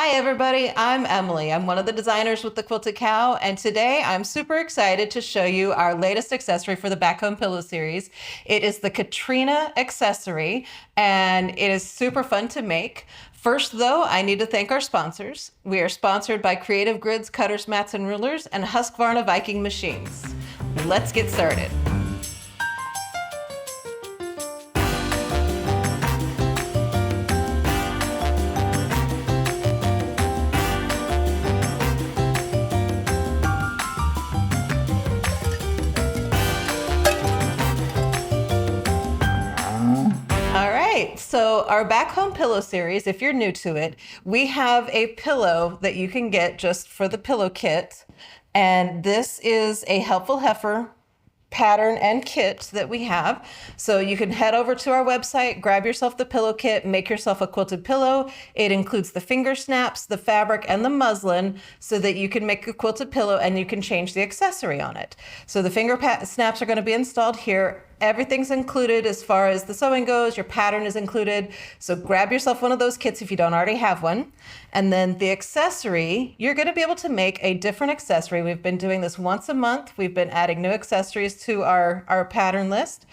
Hi everybody, I'm Emily. I'm one of the designers with the Quilted Cow, and today I'm super excited to show you our latest accessory for the Back Home Pillow series. It is the Katrina accessory, and it is super fun to make. First though, I need to thank our sponsors. We are sponsored by Creative Grids, Cutters, Mats, and Rulers, and Husqvarna Viking Machines. Let's get started. All right, so our Back Home Pillow series, if you're new to it, we have a pillow that you can get just for the pillow kit. And this is a Helpful Heifer pattern and kit that we have. So you can head over to our website, grab yourself the pillow kit, make yourself a quilted pillow. It includes the finger snaps, the fabric, and the muslin so that you can make a quilted pillow and you can change the accessory on it. So the finger snaps are going to be installed here. Everything's included as far as the sewing goes. Your pattern is included. So grab yourself one of those kits if you don't already have one. And then the accessory, you're going to be able to make a different accessory. We've been doing this once a month. We've been adding new accessories to our pattern list.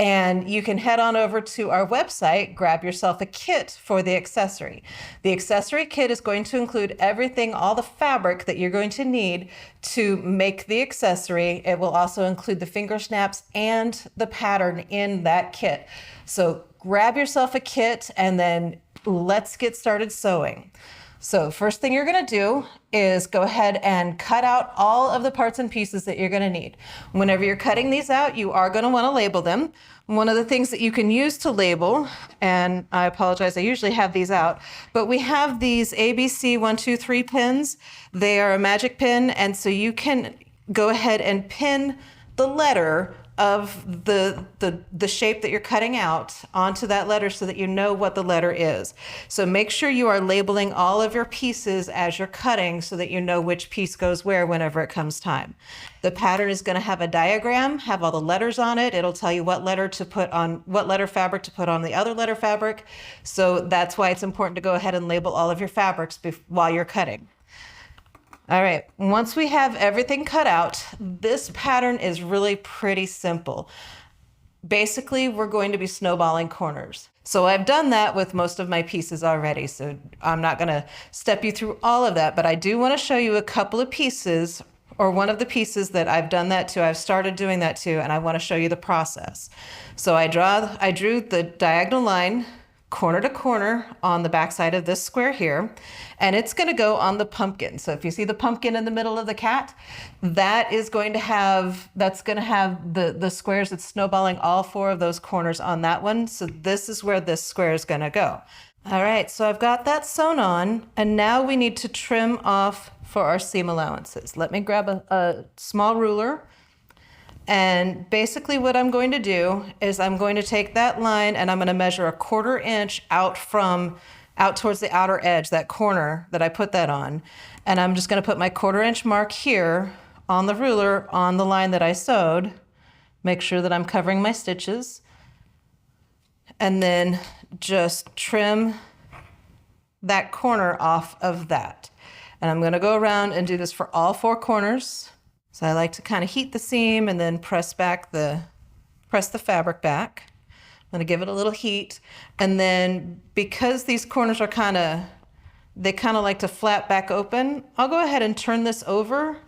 And you can head on over to our website, grab yourself a kit for the accessory. The accessory kit is going to include everything, all the fabric that you're going to need to make the accessory. It will also include the finger snaps and the pattern in that kit. So grab yourself a kit and then let's get started sewing. So first thing you're going to do is go ahead and cut out all of the parts and pieces that you're going to need. Whenever you're cutting these out, you are going to want to label them. One of the things that you can use to label, and I apologize, I usually have these out, but we have these ABC 1, 2, 3 pins. They are a magic pin, and so you can go ahead and pin the letter of the shape that you're cutting out onto that letter so that you know what the letter is. So make sure you are labeling all of your pieces as you're cutting so that you know which piece goes where whenever it comes time. The pattern is going to have a diagram, have all the letters on it. It'll tell you what letter to put on, what letter fabric to put on the other letter fabric. So that's why it's important to go ahead and label all of your fabrics while you're cutting. All right, once we have everything cut out, this pattern is really pretty simple. Basically, we're going to be snowballing corners. So I've done that with most of my pieces already, so I'm not gonna step you through all of that, but I do wanna show you a couple of pieces, or one of the pieces that I've done that to, I've started doing that to, and I wanna show you the process. So I drew the diagonal line corner to corner on the back side of this square here, and it's going to go on the pumpkin. So if you see the pumpkin in the middle of the cat, that's going to have the squares that's snowballing all 4 of those corners on that one. So this is where this square is going to go. All right, so I've got that sewn on, and now we need to trim off for our seam allowances. Let me grab a small ruler. And basically what I'm going to do is I'm going to take that line and I'm going to measure a 1/4 inch out towards the outer edge, that corner that I put that on. And I'm just going to put my 1/4 inch mark here on the ruler on the line that I sewed. Make sure that I'm covering my stitches. And then just trim that corner off of that. And I'm going to go around and do this for all 4 corners. So I like to kind of heat the seam and then press the fabric back. I'm going to give it a little heat. And then because these corners are they kind of like to flap back open, I'll go ahead and turn this over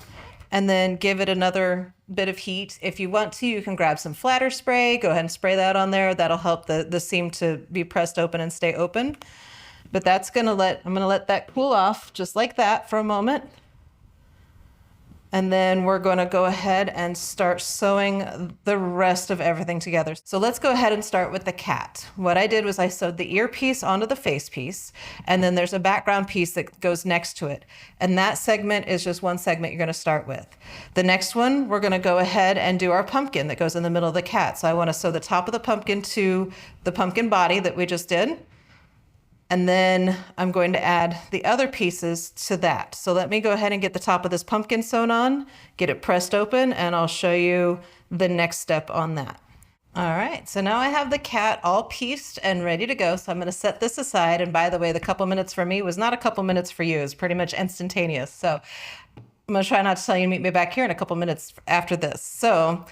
and then give it another bit of heat. If you want to, you can grab some flatter spray, go ahead and spray that on there. That'll help the seam to be pressed open and stay open. But I'm going to let that cool off just like that for a moment. And then we're going to go ahead and start sewing the rest of everything together. So let's go ahead and start with the cat. What I did was I sewed the ear piece onto the face piece, and then there's a background piece that goes next to it. And that segment is just one segment you're going to start with. The next one, we're going to go ahead and do our pumpkin that goes in the middle of the cat. So I want to sew the top of the pumpkin to the pumpkin body that we just did. And then I'm going to add the other pieces to that. So let me go ahead and get the top of this pumpkin sewn on, get it pressed open, and I'll show you the next step on that. All right, so now I have the cat all pieced and ready to go. So I'm going to set this aside. And by the way, the couple minutes for me was not a couple minutes for you. It's pretty much instantaneous. So I'm going to try not to tell you to meet me back here in a couple minutes after this. So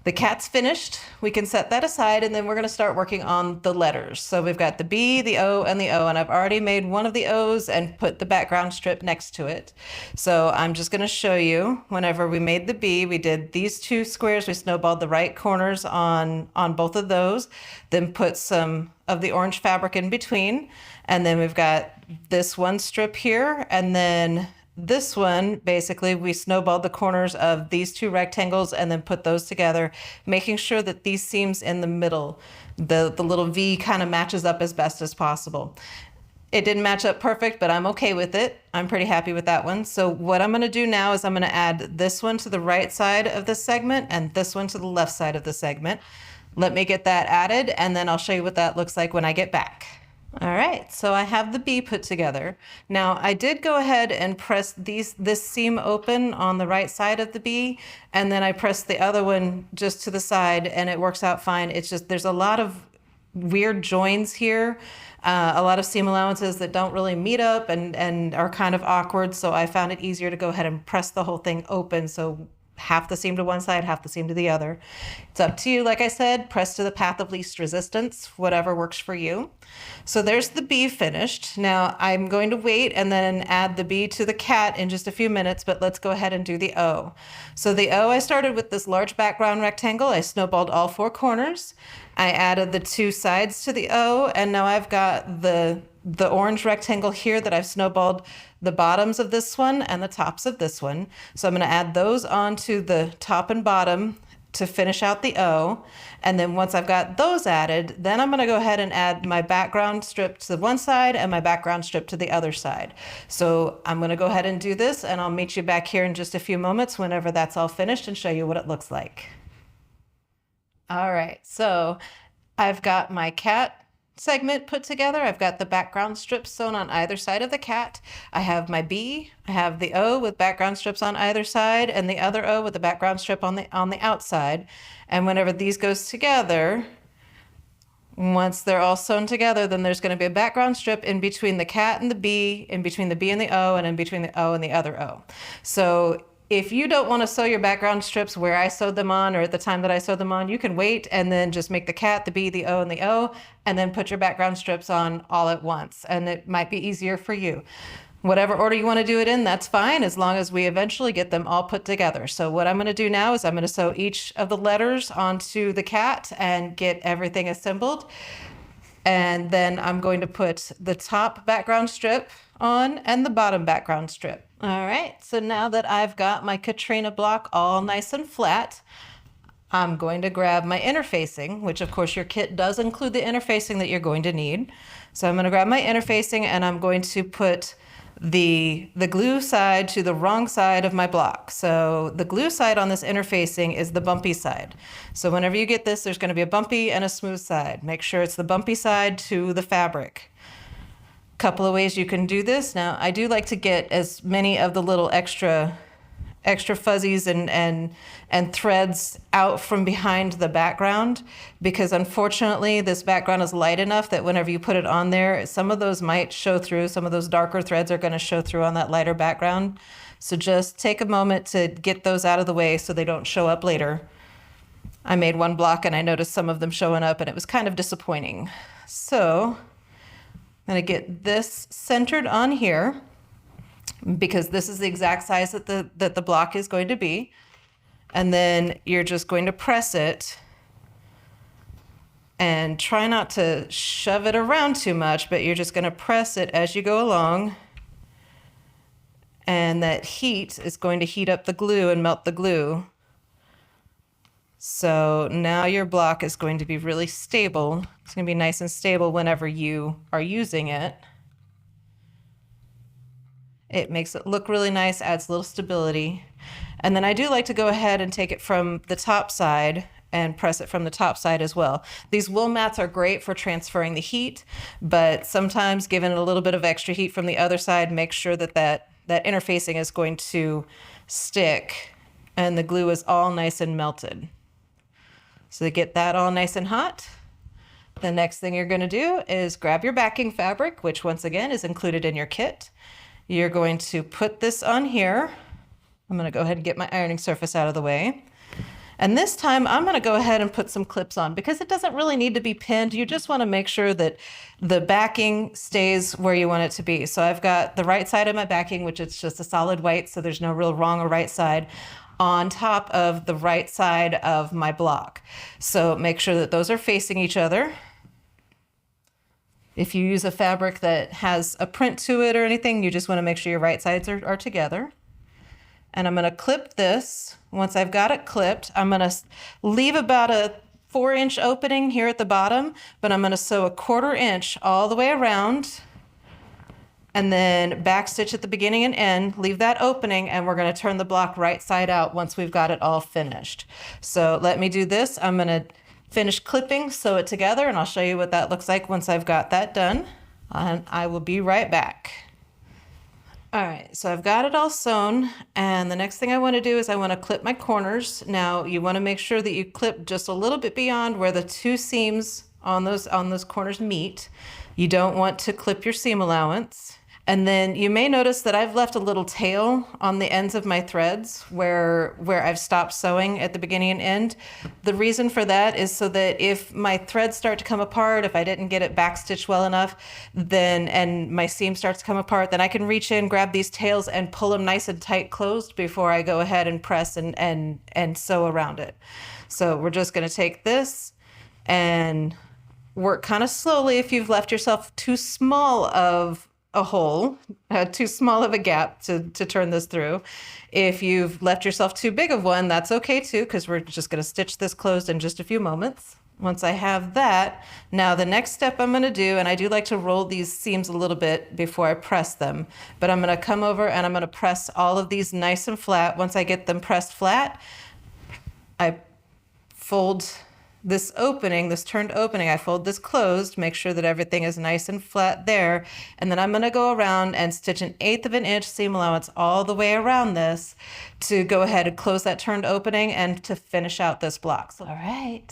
the cat's finished. We can set that aside, and then we're going to start working on the letters. So we've got the B, the O, and the O, and I've already made one of the O's and put the background strip next to it. So I'm just going to show you, whenever we made the B, we did these two squares. We snowballed the right corners on both of those, then put some of the orange fabric in between, and then we've got this one strip here, and then this one, basically, we snowballed the corners of these two rectangles and then put those together, making sure that these seams in the middle, the little V kind of matches up as best as possible. It didn't match up perfect, but I'm okay with it. I'm pretty happy with that one. So what I'm going to do now is I'm going to add this one to the right side of the segment and this one to the left side of the segment. Let me get that added, and then I'll show you what that looks like when I get back. All right, so I have the B put together. Now I did go ahead and press this seam open on the right side of the B, and then I pressed the other one just to the side, and it works out fine. It's just there's a lot of weird joins here, a lot of seam allowances that don't really meet up and are kind of awkward, so I found it easier to go ahead and press the whole thing open, so half the seam to one side, half the seam to the other. It's up to you. Like I said, press to the path of least resistance, whatever works for you. So there's the B finished. Now I'm going to wait and then add the B to the cat in just a few minutes, but let's go ahead and do the O. So the O, I started with this large background rectangle. I snowballed all four corners. I added the two sides to the O, and now I've got the orange rectangle here that I've snowballed the bottoms of this one and the tops of this one. So I'm going to add those onto the top and bottom to finish out the O. And then once I've got those added, then I'm going to go ahead and add my background strip to one side and my background strip to the other side. So I'm going to go ahead and do this, and I'll meet you back here in just a few moments whenever that's all finished and show you what it looks like. All right, so I've got my cat segment put together. I've got the background strips sewn on either side of the cat. I have my B, I have the O with background strips on either side, and the other O with the background strip on the outside. And whenever these goes together, once they're all sewn together, then there's going to be a background strip in between the cat and the B, in between the B and the O, and in between the O and the other O. So if you don't want to sew your background strips where I sewed them on or at the time that I sewed them on, you can wait and then just make the cat, the B, the O, and the O, and then put your background strips on all at once. And it might be easier for you. Whatever order you want to do it in, that's fine, as long as we eventually get them all put together. So what I'm going to do now is I'm going to sew each of the letters onto the cat and get everything assembled. And then I'm going to put the top background strip on and the bottom background strip. All right, so now that I've got my Katrina block all nice and flat, I'm going to grab my interfacing, which of course your kit does include the interfacing that you're going to need. So I'm going to grab my interfacing and I'm going to put the glue side to the wrong side of my block. So the glue side on this interfacing is the bumpy side. So whenever you get this, there's going to be a bumpy and a smooth side. Make sure it's the bumpy side to the fabric. Couple of ways you can do this. Now, I do like to get as many of the little extra fuzzies and threads out from behind the background, because unfortunately this background is light enough that whenever you put it on there, some of those might show through. Some of those darker threads are going to show through on that lighter background. So just take a moment to get those out of the way so they don't show up later. I made one block and I noticed some of them showing up and it was kind of disappointing. So I'm going to get this centered on here, because this is the exact size that the block is going to be. And then you're just going to press it and try not to shove it around too much, but you're just going to press it as you go along. And that heat is going to heat up the glue and melt the glue. So now your block is going to be really stable. It's going to be nice and stable whenever you are using it. It makes it look really nice, adds a little stability. And then I do like to go ahead and take it from the top side and press it from the top side as well. These wool mats are great for transferring the heat, but sometimes giving it a little bit of extra heat from the other side, make sure that interfacing is going to stick and the glue is all nice and melted. So to get that all nice and hot, the next thing you're going to do is grab your backing fabric, which once again is included in your kit. You're going to put this on here. I'm going to go ahead and get my ironing surface out of the way. And this time I'm going to go ahead and put some clips on because it doesn't really need to be pinned. You just want to make sure that the backing stays where you want it to be. So I've got the right side of my backing, which is just a solid white, so there's no real wrong or right side, on top of the right side of my block. So make sure that those are facing each other. If you use a fabric that has a print to it or anything, you just want to make sure your right sides are together. And I'm going to clip this. Once I've got it clipped, I'm going to leave about a 4-inch opening here at the bottom, but I'm going to sew a 1/4 inch all the way around and then backstitch at the beginning and end, leave that opening, and we're going to turn the block right side out once we've got it all finished. So let me do this. I'm going to finish clipping, sew it together, and I'll show you what that looks like once I've got that done. And I will be right back. All right, so I've got it all sewn, and the next thing I want to do is I want to clip my corners. Now you want to make sure that you clip just a little bit beyond where the 2 seams on those corners meet. You don't want to clip your seam allowance. And then you may notice that I've left a little tail on the ends of my threads where I've stopped sewing at the beginning and end. The reason for that is so that if my threads start to come apart, if I didn't get it backstitched well enough, and my seam starts to come apart, then I can reach in, grab these tails, and pull them nice and tight closed before I go ahead and press and sew around it. So we're just going to take this and work kind of slowly. If you've left yourself too small of a hole, too small of a gap to turn this through. If you've left yourself too big of one, that's okay too, because we're just going to stitch this closed in just a few moments. Once I have that, now the next step I'm going to do, and I do like to roll these seams a little bit before I press them, but I'm going to come over and I'm going to press all of these nice and flat. Once I get them pressed flat, I fold this opening, this turned opening, I fold this closed, make sure that everything is nice and flat there. And then I'm going to go around and stitch 1/8 of an inch seam allowance all the way around this to go ahead and close that turned opening and to finish out this block. So, all right.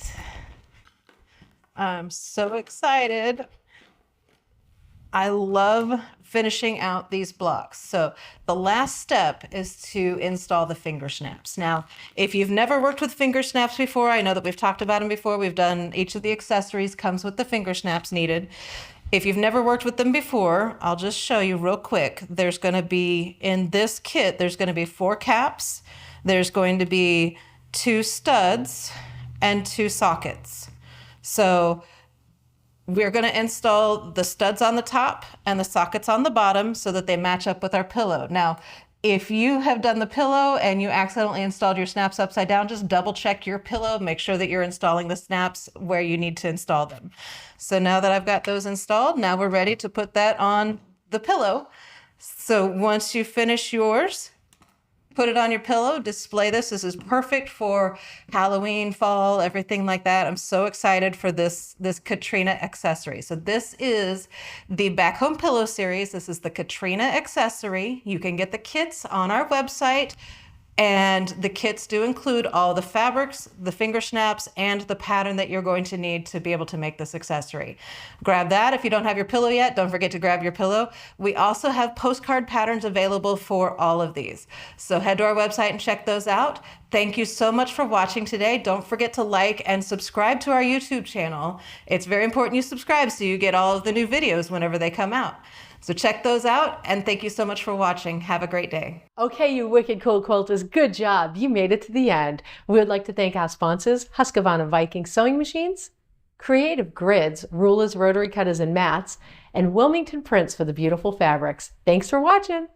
I'm so excited. I love finishing out these blocks. So the last step is to install the finger snaps. Now, if you've never worked with finger snaps before, I know that we've talked about them before. We've done each of the accessories comes with the finger snaps needed. If you've never worked with them before, I'll just show you real quick. There's going to be, in this kit, there's going to be 4 caps. There's going to be 2 studs and 2 sockets. So we're going to install the studs on the top and the sockets on the bottom so that they match up with our pillow. Now, if you have done the pillow and you accidentally installed your snaps upside down, just double check your pillow, make sure that you're installing the snaps where you need to install them. So now that I've got those installed, now we're ready to put that on the pillow. So once you finish yours, put it on your pillow, display this. This is perfect for Halloween, fall, everything like that. I'm so excited for this Katrina accessory. So this is the Back Home Pillow series. This is the Katrina accessory. You can get the kits on our website. And the kits do include all the fabrics, the finger snaps, and the pattern that you're going to need to be able to make this accessory. Grab that. If you don't have your pillow yet, don't forget to grab your pillow. We also have postcard patterns available for all of these. So head to our website and check those out. Thank you so much for watching today. Don't forget to like and subscribe to our YouTube channel. It's very important you subscribe so you get all of the new videos whenever they come out. So check those out, and thank you so much for watching. Have a great day. Okay, you wicked cool quilters, good job. You made it to the end. We would like to thank our sponsors, Husqvarna Viking Sewing Machines, Creative Grids, Rulers, Rotary Cutters, and Mats, and Wilmington Prints for the beautiful fabrics. Thanks for watching.